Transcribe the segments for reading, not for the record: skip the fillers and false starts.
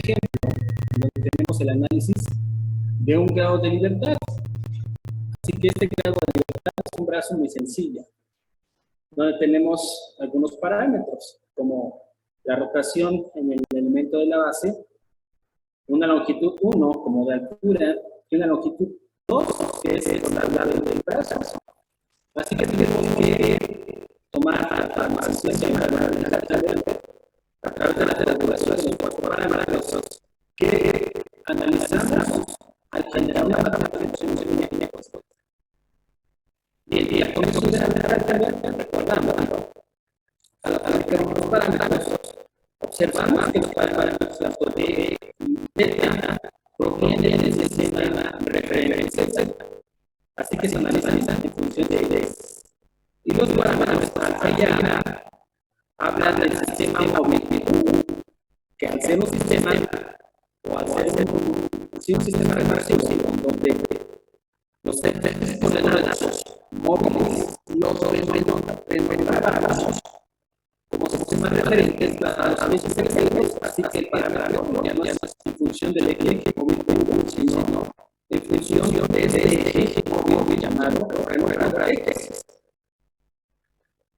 donde tenemos el análisis de un grado de libertad. Así que este grado de libertad es un brazo muy sencillo, donde tenemos algunos parámetros, como la rotación en el elemento de la base, una longitud 1 como de altura, y una longitud 2, que es el lado del brazo. Así que tenemos que tomar la información de la variabilidad a través de la regulación de los parámetros que analizamos al generar una función de línea constante. Y la función de la variabilidad, recordamos, al aplicar los parámetros, observamos que los parámetros tanto de beta provienen del sistema referencia Z. Así que se analizan en función de ellos. Y los parámetros alfa y gamma hablan del sistema móvil, que al ser un sistema, o al ser un sistema reversivo, donde los efectos coordenadas móviles los renovamos como sistemas referentes a los mismos efectos, así que el parámetro ya no es en función del eje móvil, sino en función de ese eje móvil llamado renovador X.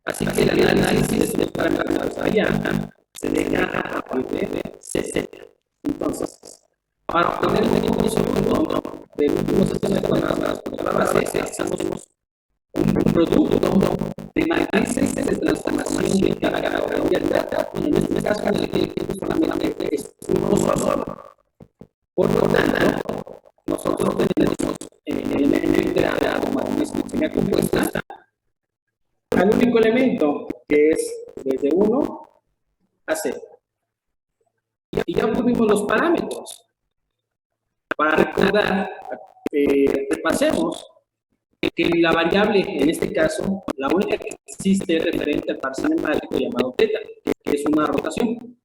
Así que el análisis de parámetros allá se deja a partir de CZ. Entonces, para obtener un conjunto de últimos sistemas coordenadas por la base, hacemos un producto de matrices de transformación de cada variabilidad. En este caso, el equipo solamente es uno solo. Por lo tanto, nosotros tenemos en el grado matriz que compuesta al único elemento que es desde 1 a 0. Y ya obtuvimos los parámetros. Para recordar, repasemos que la variable, en este caso, la única que existe es referente al par cinemático llamado θ, que es una rotación.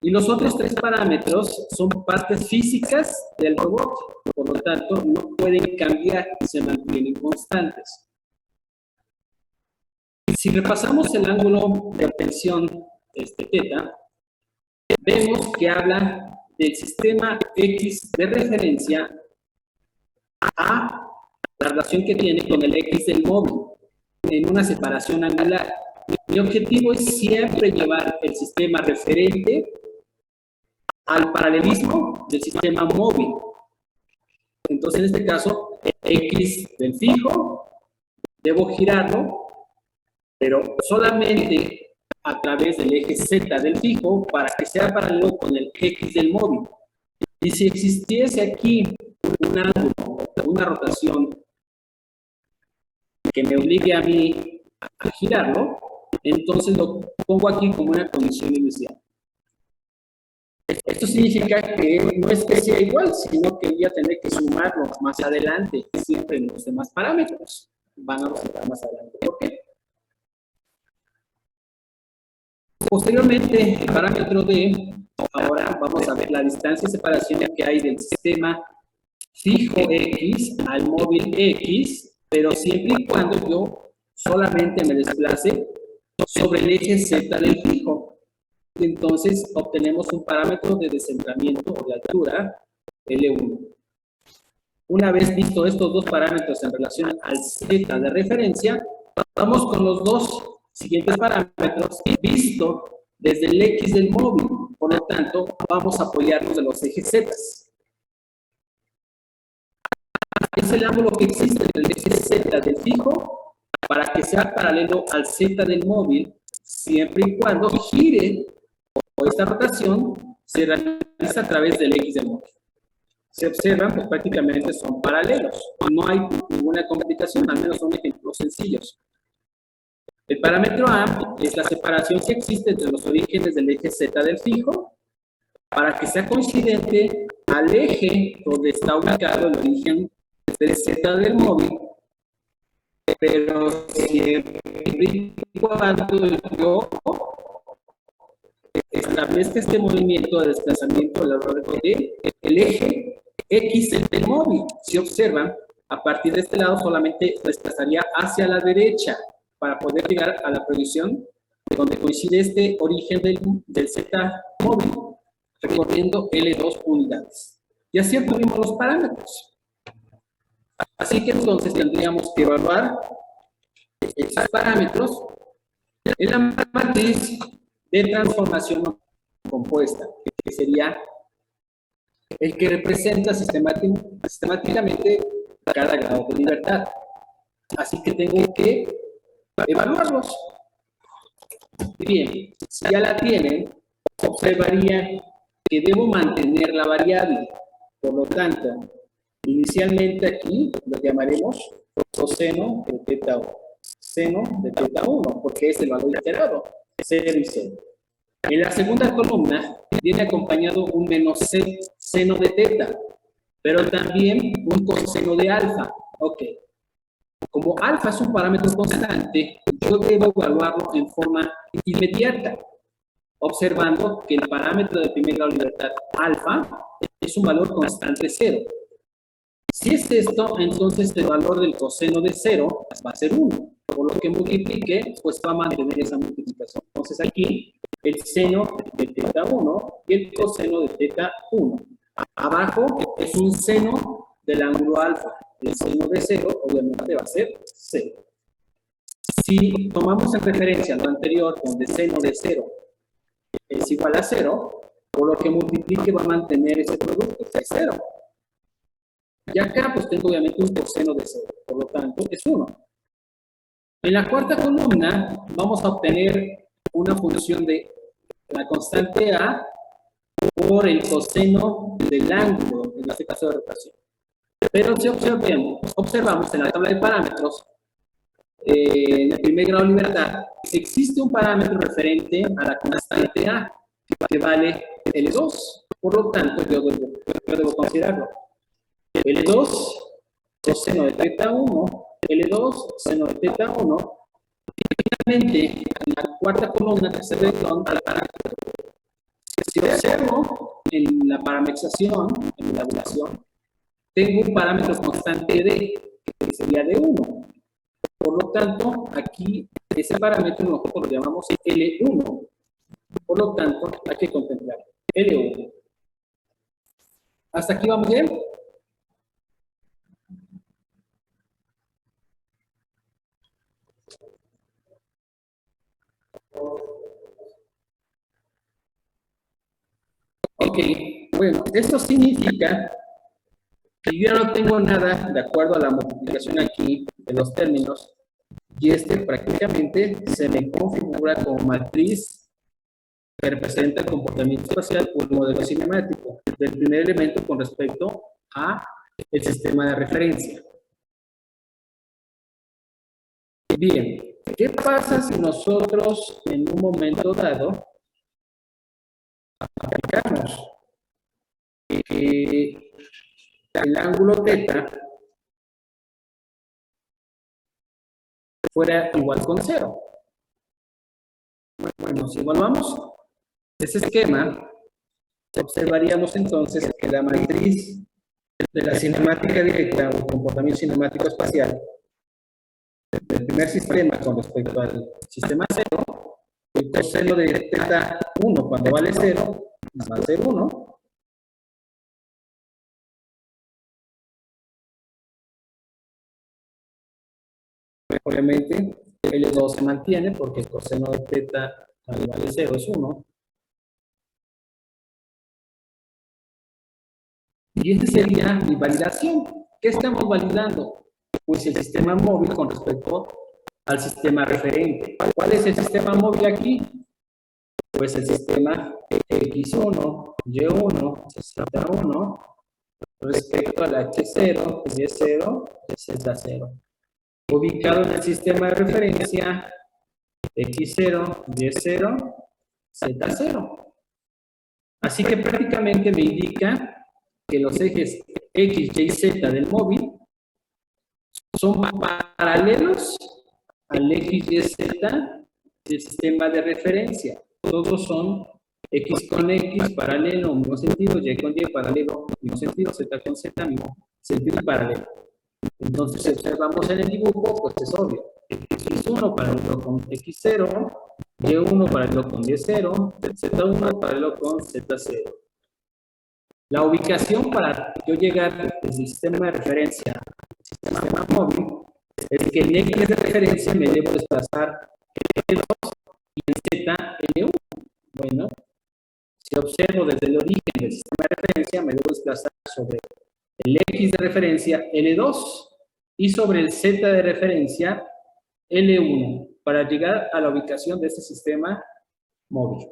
Y los otros tres parámetros son partes físicas del robot, por lo tanto, no pueden cambiar y se mantienen constantes. Si repasamos el ángulo de obtención θ, vemos que habla del sistema X de referencia a la relación que tiene con el X del móvil en una separación angular. Mi objetivo es siempre llevar el sistema referente al paralelismo del sistema móvil. Entonces, en este caso, X del fijo, debo girarlo, pero solamente a través del eje Z del fijo para que sea paralelo con el X del móvil. Y si existiese aquí un ángulo, una rotación que me obligue a mí a girarlo, entonces lo pongo aquí como una condición inicial. Esto significa que no es que sea igual, sino que voy a tener que sumarlo más adelante, siempre en los demás parámetros. Van a resultar más adelante. ¿Por qué? Posteriormente, el parámetro D, ahora vamos a ver la distancia de separación que hay del sistema fijo X al móvil X, pero siempre y cuando yo solamente me desplace sobre el eje Z del fijo. Entonces, obtenemos un parámetro de descentramiento o de altura, L1. Una vez visto estos dos parámetros en relación al Z de referencia, vamos con los dos siguientes parámetros visto desde el X del móvil. Por lo tanto, vamos a apoyarnos de los ejes Z. Es el ángulo que existe entre el eje Z del fijo para que sea paralelo al Z del móvil, siempre y cuando gire o esta rotación se realiza a través del X del móvil. Se observan que prácticamente son paralelos. No hay ninguna complicación, al menos son ejemplos sencillos. El parámetro A es la separación que existe entre los orígenes del eje Z del fijo para que sea coincidente al eje donde está ubicado el origen del Z del móvil, pero siempre y cuando yo establezca este movimiento de desplazamiento a lo largo del eje X del móvil. Si observan, a partir de este lado solamente desplazaría hacia la derecha para poder llegar a la proyección donde coincide este origen del Z móvil. recorriendo L2 unidades. Y así obtuvimos los parámetros. Así que entonces tendríamos que evaluar esos parámetros en la matriz de transformación compuesta, que sería el que representa sistemáticamente cada grado de libertad. Así que tengo que evaluarlos. Bien, si ya la tienen, observarían que debo mantener la variable. Por lo tanto, inicialmente aquí lo llamaremos coseno de teta 1. Seno de teta 1, porque es el valor iterado, 0 y 0. En la segunda columna viene acompañado un menos seno de teta, pero también un coseno de alfa. Ok. Como alfa es un parámetro constante, yo debo evaluarlo en forma inmediata, observando que el parámetro de primer grado de libertad alfa es un valor constante 0. Si es esto, entonces el valor del coseno de 0 va a ser 1. Por lo que multiplique, pues va a mantener esa multiplicación. Entonces aquí, el seno de teta 1 y el coseno de teta 1. Abajo es un seno del ángulo alfa. El seno de 0, obviamente, va a ser 0. Si tomamos en referencia lo anterior, donde seno de 0 es igual a 0, por lo que multiplique va a mantener ese producto, que es 0. Y acá, pues tengo obviamente un coseno de 0, por lo tanto, es 1. En la cuarta columna vamos a obtener una función de la constante A por el coseno del ángulo, en este caso de rotación. Pero si observamos en la tabla de parámetros, en el primer grado de libertad, existe un parámetro referente a la constante A, que vale L2. Por lo tanto, yo debo considerarlo. L2, coseno de teta 1, L2, seno de teta 1. Y finalmente, en la cuarta columna, tercer renglón, al parámetro. Si observo en la parametrización, en la tabulación, tengo un parámetro constante D, que sería de 1. Por lo tanto, aquí ese parámetro nosotros lo llamamos L1. Por lo tanto, hay que contemplar L1. ¿Hasta aquí vamos bien? Ok, bueno, esto significa que yo ya no tengo nada de acuerdo a la multiplicación aquí de los términos, y prácticamente se me configura como matriz que representa el comportamiento espacial o el modelo cinemático del primer elemento con respecto a el sistema de referencia. Bien, ¿qué pasa si nosotros en un momento dado aplicamos que el ángulo teta fuera igual con 0? Bueno, si evaluamos ese esquema, observaríamos entonces que la matriz de la cinemática directa o comportamiento cinemático espacial del primer sistema con respecto al sistema 0, el coseno de teta 1 cuando vale 0 va a ser 1. Obviamente, L2 se mantiene porque el coseno de teta cuando vale 0 es 1. Y esta sería mi validación. ¿Qué estamos validando? Pues el sistema móvil con respecto al sistema referente. ¿Cuál es el sistema móvil aquí? Pues el sistema X1, Y1, Z1 respecto al H0, Y0, Z0. Ubicado en el sistema de referencia X0, Y0, Z0. Así que prácticamente me indica que los ejes X, Y, Z del móvil son paralelos al X, Y, Z del sistema de referencia. Todos son X con X, paralelo, mismo sentido, Y con Y, paralelo, mismo sentido, Z con Z, mismo sentido y paralelo. Entonces, si observamos en el dibujo, pues es obvio. X1 paralelo con X0, Y1 paralelo con Y0, Z1 paralelo con Z0. La ubicación para yo llegar desde el sistema de referencia al sistema móvil es que en X de referencia me debo desplazar L2 y en Z L1. Bueno, si observo desde el origen del sistema de referencia, me debo desplazar sobre el X de referencia L2 y sobre el Z de referencia L1 para llegar a la ubicación de este sistema móvil.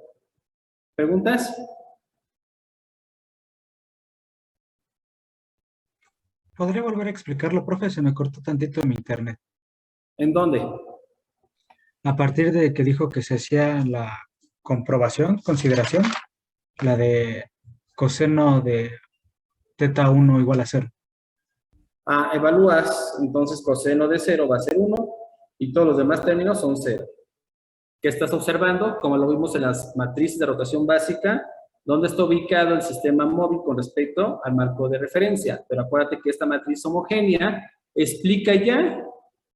¿Preguntas? ¿Podría volver a explicarlo, profe? Se me cortó tantito mi internet. ¿En dónde? A partir de que dijo que se hacía la comprobación, consideración, la de coseno de teta 1 igual a 0. Evalúas, entonces coseno de 0 va a ser 1 y todos los demás términos son 0. ¿Qué estás observando? Como lo vimos en las matrices de rotación básica, ¿dónde está ubicado el sistema móvil con respecto al marco de referencia? Pero acuérdate que esta matriz homogénea explica ya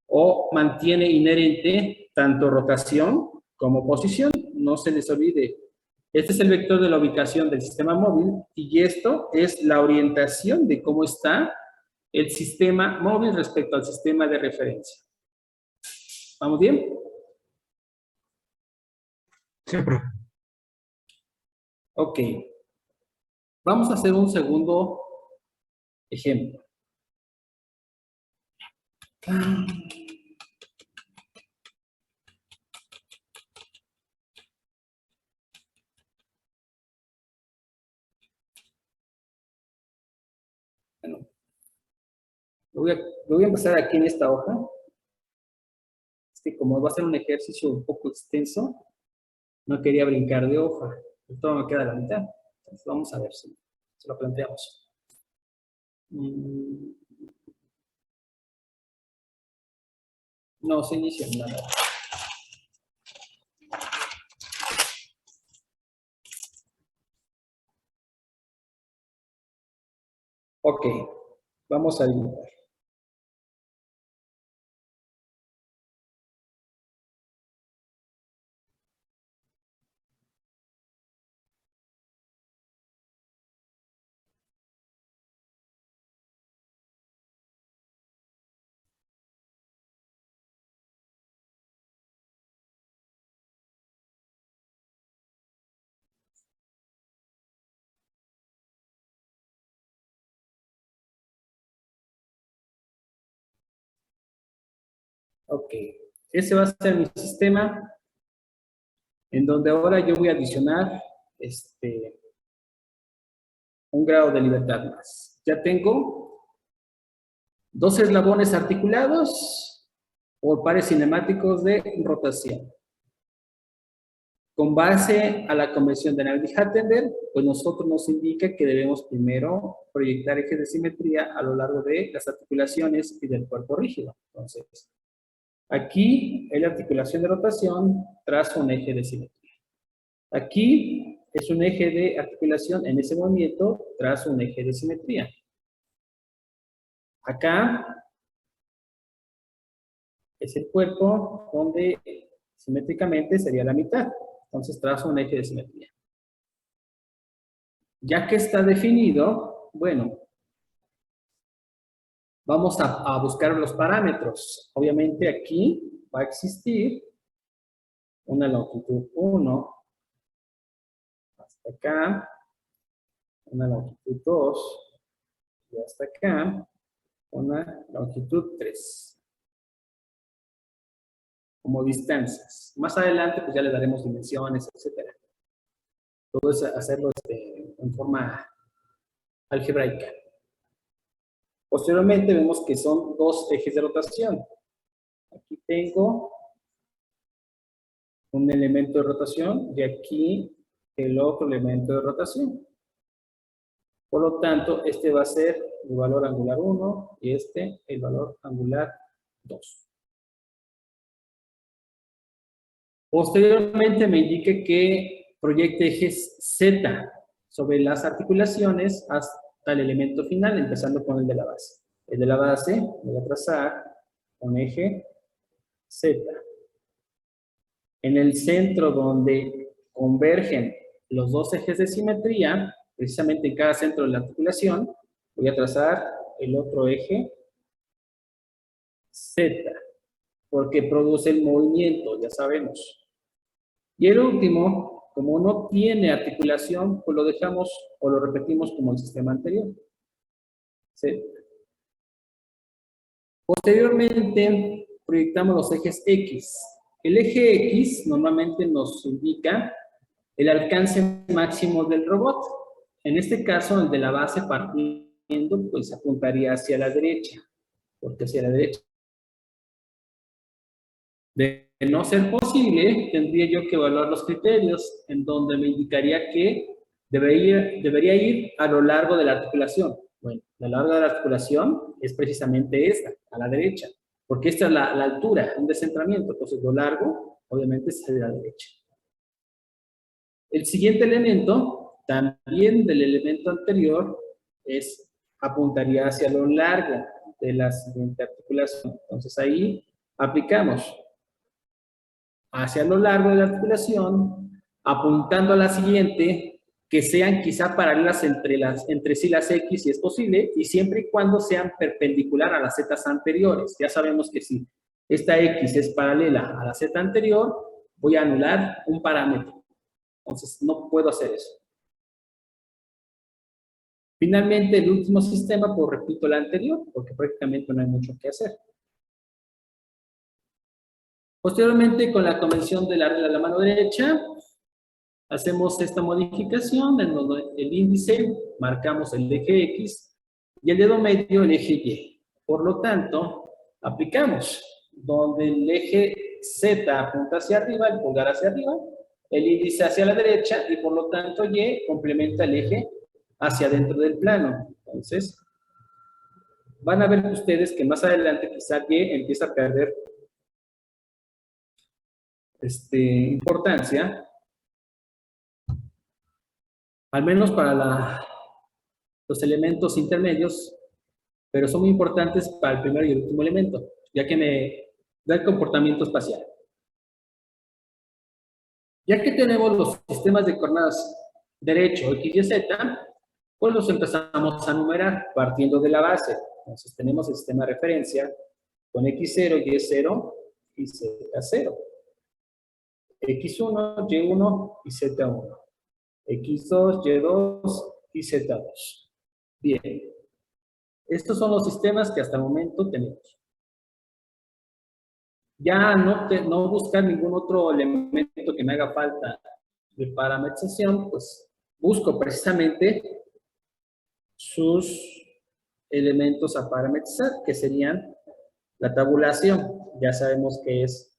o mantiene inherente tanto rotación como posición. No se les olvide. Este es el vector de la ubicación del sistema móvil y esto es la orientación de cómo está el sistema móvil respecto al sistema de referencia. ¿Vamos bien? Sí, profe. Ok. Vamos a hacer un segundo ejemplo. Bueno, lo voy a empezar aquí en esta hoja. Es que como va a ser un ejercicio un poco extenso, no quería brincar de hoja. Todo me queda a la mitad. Entonces vamos a ver si lo planteamos. No se inicia nada. Ok, vamos a dibujar. Ok, ese va a ser mi sistema en donde ahora yo voy a adicionar un grado de libertad más. Ya tengo dos eslabones articulados por pares cinemáticos de rotación. Con base a la convención de Navier-Hattender, pues nosotros nos indica que debemos primero proyectar ejes de simetría a lo largo de las articulaciones y del cuerpo rígido. Entonces, aquí en la articulación de rotación trazo un eje de simetría. Aquí es un eje de articulación, en ese movimiento trazo un eje de simetría. Acá es el cuerpo donde simétricamente sería la mitad. Entonces trazo un eje de simetría. Ya que está definido, bueno, vamos a buscar los parámetros. Obviamente aquí va a existir una longitud 1 hasta acá, una longitud 2 y hasta acá, una longitud 3. Como distancias. Más adelante pues ya le daremos dimensiones, etcétera. Todo es hacerlo en forma algebraica. Posteriormente vemos que son dos ejes de rotación. Aquí tengo un elemento de rotación y aquí el otro elemento de rotación. Por lo tanto, este va a ser el valor angular 1 y este el valor angular 2. Posteriormente me indique que proyecte ejes Z sobre las articulaciones hasta el elemento final, empezando con el de la base. El de la base voy a trazar un eje Z. En el centro donde convergen los dos ejes de simetría, precisamente en cada centro de la articulación, voy a trazar el otro eje Z, porque produce el movimiento, ya sabemos. Y el último, como no tiene articulación, pues lo dejamos o lo repetimos como el sistema anterior. Z. Posteriormente, proyectamos los ejes X. El eje X normalmente nos indica el alcance máximo del robot. En este caso, el de la base partiendo, pues apuntaría hacia la derecha, porque hacia la derecha. De no ser posible, tendría yo que evaluar los criterios, en donde me indicaría que debería ir a lo largo de la articulación. Bueno, a lo largo de la articulación es precisamente esta, a la derecha, porque esta es la altura, un descentramiento. Entonces, lo largo, obviamente, es hacia la derecha. El siguiente elemento, también del elemento anterior, apuntaría hacia lo largo de la siguiente articulación. Entonces, ahí aplicamos hacia lo largo de la articulación, apuntando a la siguiente, que sean quizá paralelas entre sí las X si es posible, y siempre y cuando sean perpendicular a las Z anteriores. Ya sabemos que si esta X es paralela a la Z anterior, voy a anular un parámetro. Entonces, no puedo hacer eso. Finalmente, el último sistema, pues repito el anterior, porque prácticamente no hay mucho que hacer. Posteriormente, con la convención de la regla de la mano derecha, hacemos esta modificación en donde el índice marcamos el eje X y el dedo medio el eje Y. Por lo tanto, aplicamos donde el eje Z apunta hacia arriba, el pulgar hacia arriba, el índice hacia la derecha y por lo tanto Y complementa el eje hacia dentro del plano. Entonces, van a ver ustedes que más adelante quizá Y empieza a perder importancia, al menos para los elementos intermedios, pero son muy importantes para el primer y el último elemento, ya que me da el comportamiento espacial. Ya que tenemos los sistemas de coordenadas derecho, X y Z, pues los empezamos a numerar partiendo de la base. Entonces tenemos el sistema de referencia con X0, Y0 y Z0. X1, Y1 y Z1. X2, Y2 y Z2. Bien. Estos son los sistemas que hasta el momento tenemos. Ya no buscar ningún otro elemento que me haga falta de parametrización, pues busco precisamente sus elementos a parametrizar, que serían la tabulación. Ya sabemos que es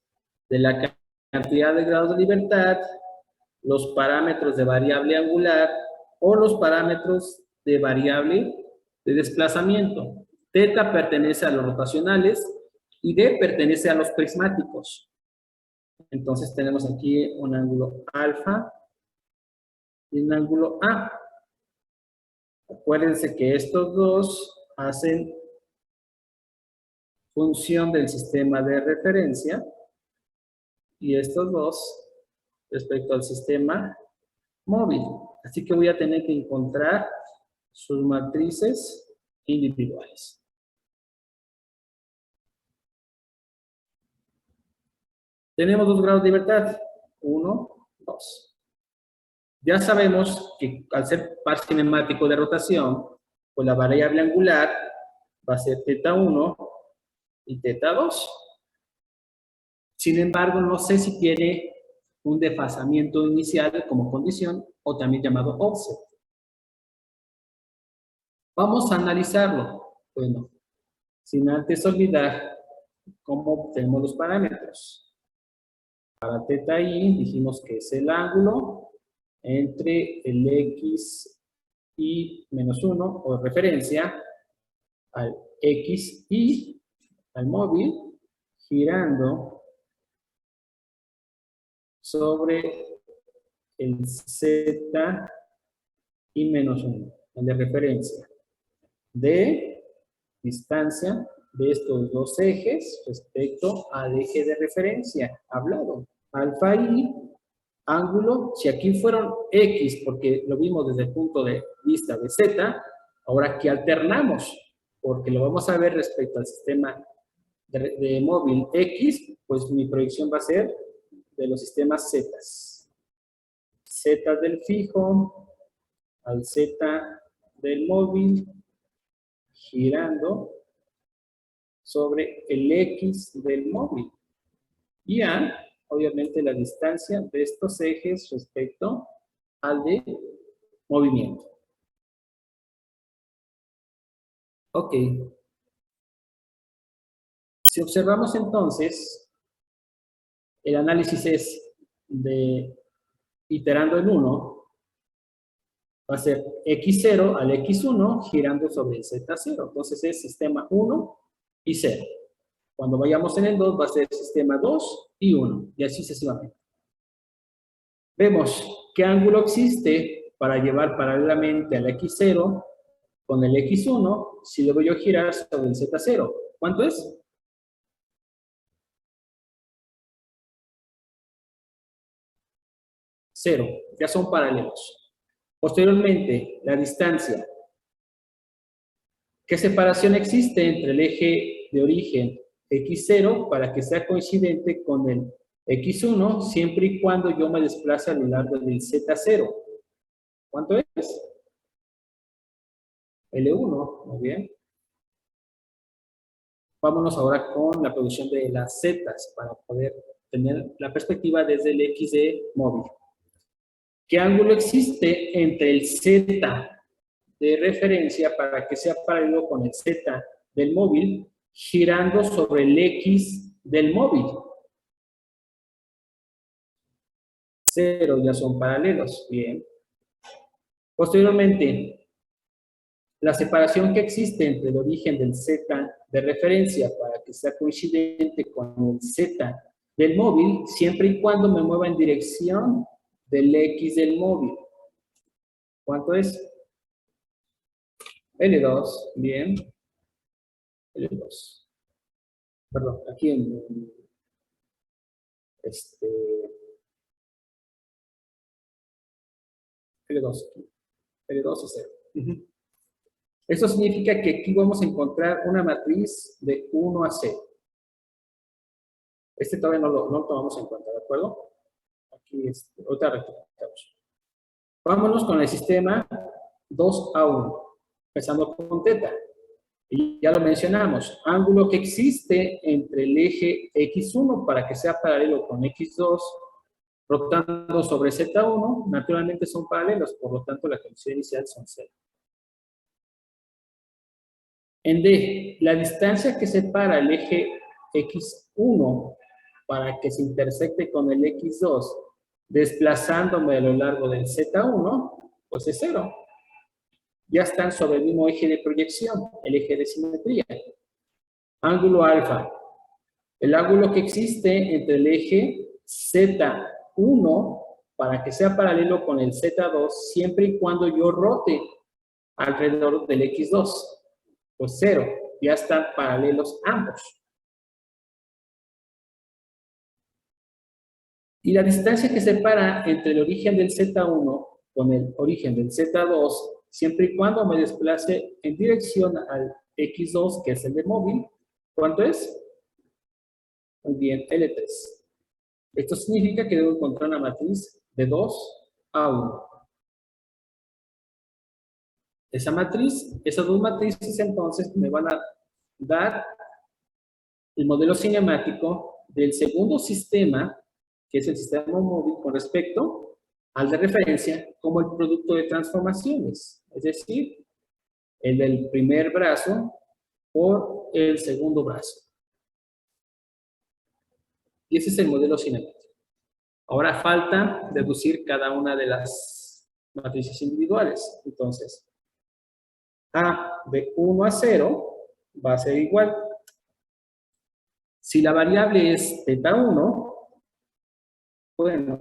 de la cantidad de grados de libertad, los parámetros de variable angular o los parámetros de variable de desplazamiento. Teta pertenece a los rotacionales y D pertenece a los prismáticos. Entonces tenemos aquí un ángulo alfa y un ángulo A. Acuérdense que estos dos hacen función del sistema de referencia y estos dos respecto al sistema móvil. Así que voy a tener que encontrar sus matrices individuales. Tenemos dos grados de libertad. 1, 2. Ya sabemos que al ser par cinemático de rotación, pues la variable angular va a ser θ1 y θ2. Sin embargo, no sé si tiene un desfasamiento inicial como condición o también llamado offset. Vamos a analizarlo. Bueno, sin antes olvidar cómo obtenemos los parámetros. Para θi dijimos que es el ángulo entre el x y menos 1 o referencia al x y al móvil girando sobre el z y menos 1, el de referencia, de distancia de estos dos ejes respecto al eje de referencia hablado. Alfa i ángulo, si aquí fueron X, porque lo vimos desde el punto de vista de Z, ahora aquí alternamos, porque lo vamos a ver respecto al sistema de móvil X, pues mi proyección va a ser de los sistemas Z. Z del fijo al Z del móvil, girando sobre el X del móvil. Y A, obviamente, la distancia de estos ejes respecto al de movimiento. Ok. Si observamos entonces, el análisis es de iterando en 1, va a ser X0 al X1 girando sobre el Z0. Entonces es sistema 1 y 0. Cuando vayamos en el 2 va a ser sistema 2 y 1, y así sucesivamente. Vemos qué ángulo existe para llevar paralelamente al X0 con el X1 si lo voy a girar sobre el Z0. ¿Cuánto es? 0. Ya son paralelos. Posteriormente, la distancia. ¿Qué separación existe entre el eje de origen X0 para que sea coincidente con el X1 siempre y cuando yo me desplace a lo largo del Z0? ¿Cuánto es? L1, muy bien. Vámonos ahora con la producción de las zetas para poder tener la perspectiva desde el X de móvil. ¿Qué ángulo existe entre el Z de referencia para que sea paralelo con el Z del móvil girando sobre el X del móvil? 0, ya son paralelos. Bien. Posteriormente, la separación que existe entre el origen del Z de referencia para que sea coincidente con el Z del móvil, siempre y cuando me mueva en dirección del X del móvil. ¿Cuánto es? L2, bien. L2. Perdón, aquí en L2. L2 es 0. Eso significa que aquí vamos a encontrar una matriz de 1 a 0. Todavía no lo tomamos en cuenta, ¿de acuerdo? Aquí otra rectificamos. Vámonos con el sistema 2 a 1, empezando con teta. Y ya lo mencionamos, ángulo que existe entre el eje X1 para que sea paralelo con X2, rotando sobre Z1, naturalmente son paralelos, por lo tanto la condición inicial son 0. En D, la distancia que separa el eje X1 para que se intersecte con el X2, desplazándome a lo largo del Z1, pues es 0. Ya están sobre el mismo eje de proyección, el eje de simetría. Ángulo alfa. El ángulo que existe entre el eje Z1 para que sea paralelo con el Z2 siempre y cuando yo rote alrededor del X2. Pues 0. Ya están paralelos ambos. Y la distancia que separa entre el origen del Z1 con el origen del Z2, siempre y cuando me desplace en dirección al X2, que es el de móvil, ¿cuánto es? Muy bien, L3. Esto significa que debo encontrar una matriz de 2 a 1. Esa matriz, esas dos matrices entonces me van a dar el modelo cinemático del segundo sistema, que es el sistema móvil con respecto al de referencia, como el producto de transformaciones, es decir, el del primer brazo por el segundo brazo. Y ese es el modelo cinemático. Ahora falta deducir cada una de las matrices individuales. Entonces, A de 1 a 0 va a ser igual. Si la variable es teta 1, bueno,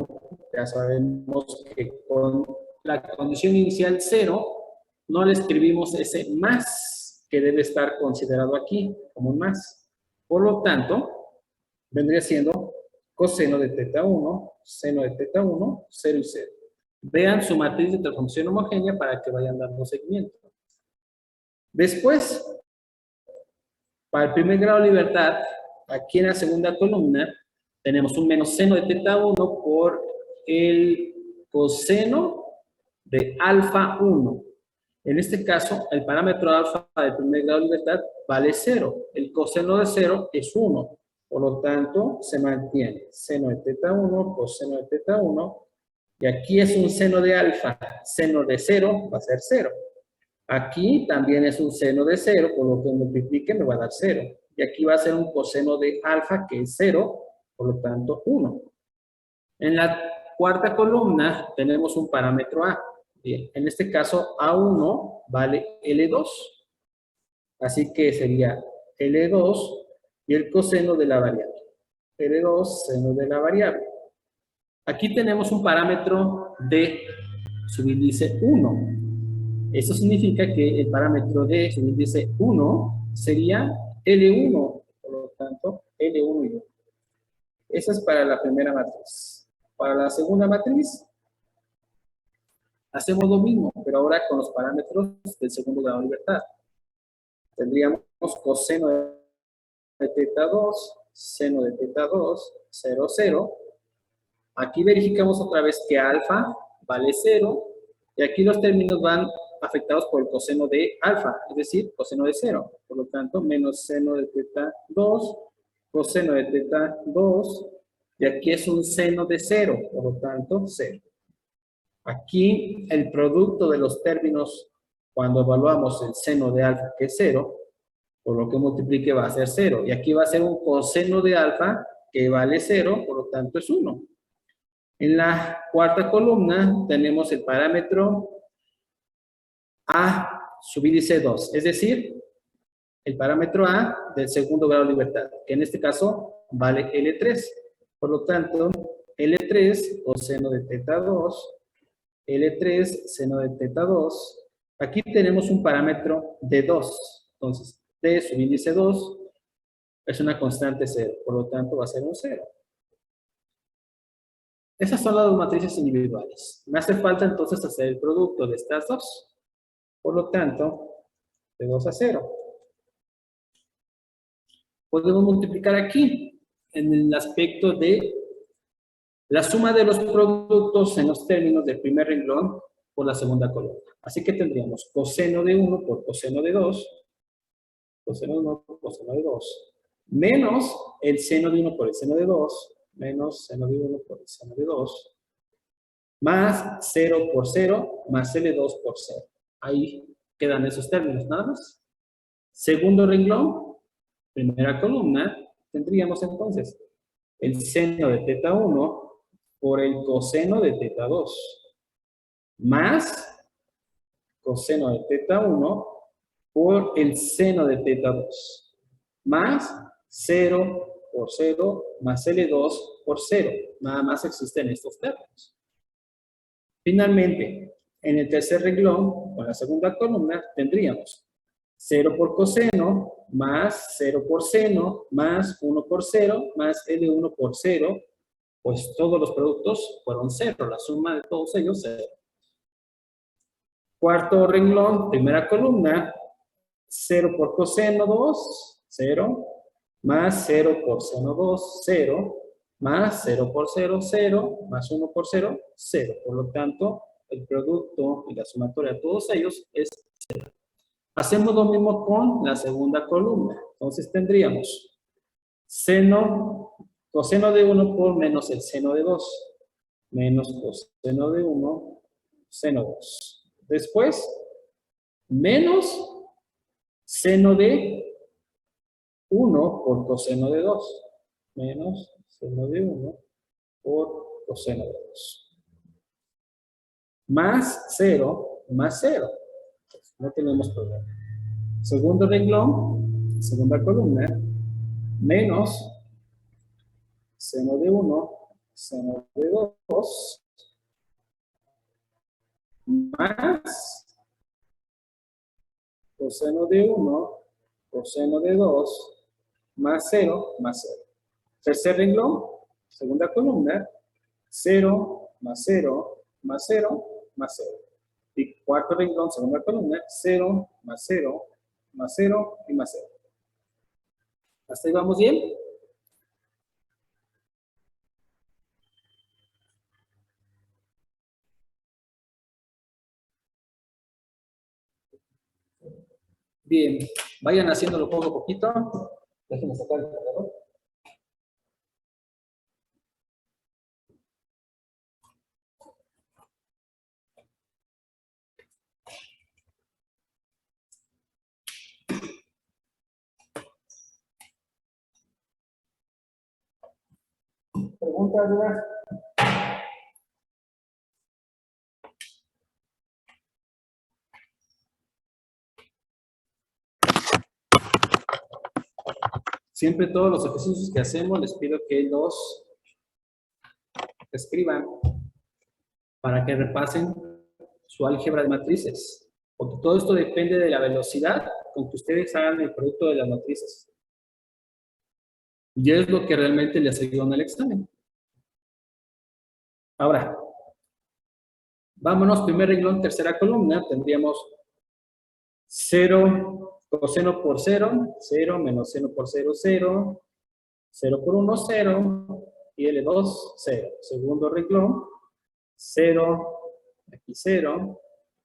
ya sabemos que con la condición inicial 0, no le escribimos ese más que debe estar considerado aquí como un más. Por lo tanto, vendría siendo coseno de teta 1, seno de teta 1, 0 y 0. Vean su matriz de transformación homogénea para que vayan dando seguimiento. Después, para el primer grado de libertad, aquí en la segunda columna, tenemos un menos seno de teta 1 por el coseno de alfa 1. En este caso, el parámetro alfa del primer grado de libertad vale 0. El coseno de 0 es 1. Por lo tanto, se mantiene seno de teta 1, coseno de teta 1. Y aquí es un seno de alfa. Seno de 0 va a ser 0. Aquí también es un seno de 0, por lo que multiplique me va a dar 0. Y aquí va a ser un coseno de alfa, que es 0, por lo tanto 1. En la cuarta columna tenemos un parámetro A. Bien, en este caso A1 vale L2. Así que sería L2 y el coseno de la variable. L2, seno de la variable. Aquí tenemos un parámetro de subíndice 1. Eso significa que el parámetro de subíndice 1 sería L1. Por lo tanto, L1 y 1. Eso es para la primera matriz. Para la segunda matriz, hacemos lo mismo, pero ahora con los parámetros del segundo grado de libertad. Tendríamos coseno de teta 2, seno de teta 2, 0, 0. Aquí verificamos otra vez que alfa vale 0. Y aquí los términos van afectados por el coseno de alfa, es decir, coseno de 0. Por lo tanto, menos seno de teta 2, coseno de teta 2, y aquí es un seno de 0, por lo tanto, 0. Aquí el producto de los términos, cuando evaluamos el seno de alfa, que es 0, por lo que multiplique va a ser 0. Y aquí va a ser un coseno de alfa que vale 0, por lo tanto es 1. En la cuarta columna tenemos el parámetro A subíndice 2, es decir, el parámetro A del segundo grado de libertad, que en este caso vale L3. Por lo tanto, L3 coseno de teta 2, L3 seno de teta 2. Aquí tenemos un parámetro de 2. Entonces, T subíndice 2 es una constante 0. Por lo tanto, va a ser un 0. Esas son las dos matrices individuales. Me hace falta entonces hacer el producto de estas dos. Por lo tanto, de 2 a 0. Podemos multiplicar aquí en el aspecto de la suma de los productos en los términos del primer renglón por la segunda columna. Así que tendríamos coseno de 1 por coseno de 2, coseno de 1 por coseno de 2, menos el seno de 1 por el seno de 2, menos seno de 1 por el seno de 2, más 0 por 0, más L2 por 0. Ahí quedan esos términos, nada más. Segundo renglón, primera columna, tendríamos entonces el seno de teta 1 por el coseno de teta 2, más coseno de teta 1 por el seno de teta 2, más 0 por 0, más L2 por 0. Nada más existen estos términos. Finalmente, en el tercer renglón, con la segunda columna, tendríamos 0 por coseno, más 0 por seno, más 1 por 0, más L1 por 0, pues todos los productos fueron 0, la suma de todos ellos 0. Cuarto renglón, primera columna, 0 por coseno 2, 0, más 0 por seno 2, 0, más 0 por 0, 0, más 1 por 0, 0. Por lo tanto, el producto y la sumatoria de todos ellos es 0. Hacemos lo mismo con la segunda columna. Entonces tendríamos coseno de 1 por menos el seno de 2, menos coseno de 1, seno 2. Después, menos seno de 1 por coseno de 2, menos seno de 1 por coseno de 2. Más 0, más 0. No tenemos problema. Segundo renglón, segunda columna, menos seno de 1, seno de 2, más coseno de 1, coseno de 2, más 0, más 0. Tercer renglón, segunda columna, 0, más 0, más 0, más 0. Y cuarto renglón, segunda columna, 0, más 0, más 0 y más 0. ¿Hasta ahí vamos bien? Bien, vayan haciéndolo poco a poquito. Déjenme sacar el cargador. ¿Preguntas, dudas? Siempre todos los ejercicios que hacemos les pido que los escriban para que repasen su álgebra de matrices. Porque todo esto depende de la velocidad con que ustedes hagan el producto de las matrices. Y es lo que realmente les ayuda en el examen. Ahora, vámonos, primer renglón, tercera columna, tendríamos 0 coseno por 0, 0 menos seno por 0, 0, 0 por 1, 0, y L2, 0. Segundo renglón, 0, aquí 0,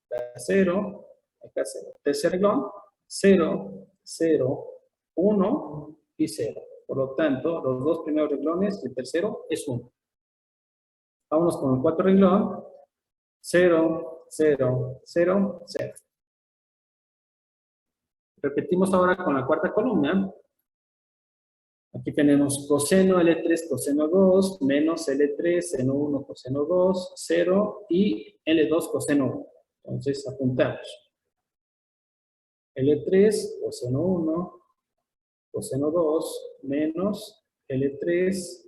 acá 0, acá 0. Tercer renglón, 0, 0, 1 y 0. Por lo tanto, los dos primeros renglones, el tercero es 1. Vámonos con el cuarto renglón, 0, 0, 0, 0. Repetimos ahora con la cuarta columna. Aquí tenemos coseno L3, coseno 2, menos L3, seno 1, coseno 2, 0 y L2, coseno 1. Entonces apuntamos. L3, coseno 1, coseno 2, menos L3,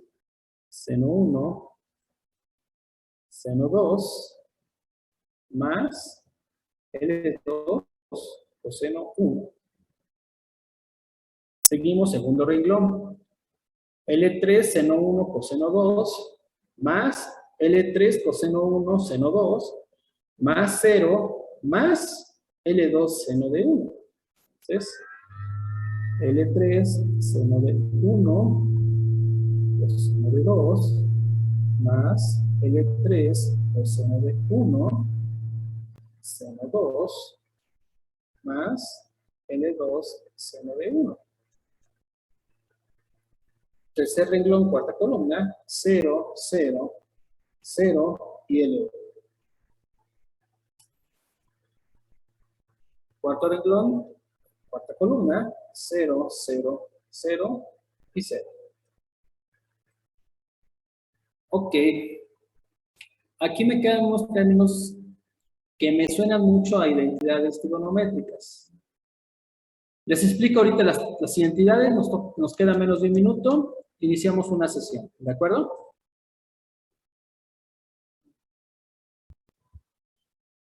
seno 1, seno 2, más L2, coseno 1. Seguimos, segundo renglón. L3, seno 1, coseno 2, más L3, coseno 1, seno 2, más 0, más L2, seno de 1. Entonces, L3, seno de 1, coseno de 2, más L3, coseno de 1, seno 2, más L2, seno de 1. Tercer renglón, cuarta columna, 0, 0, 0 y L1. Cuarto renglón, cuarta columna, 0, 0, 0 y 0. Ok. Aquí me quedan unos términos que me suenan mucho a identidades trigonométricas. Les explico ahorita las identidades, nos queda menos de un minuto, iniciamos una sesión, ¿de acuerdo?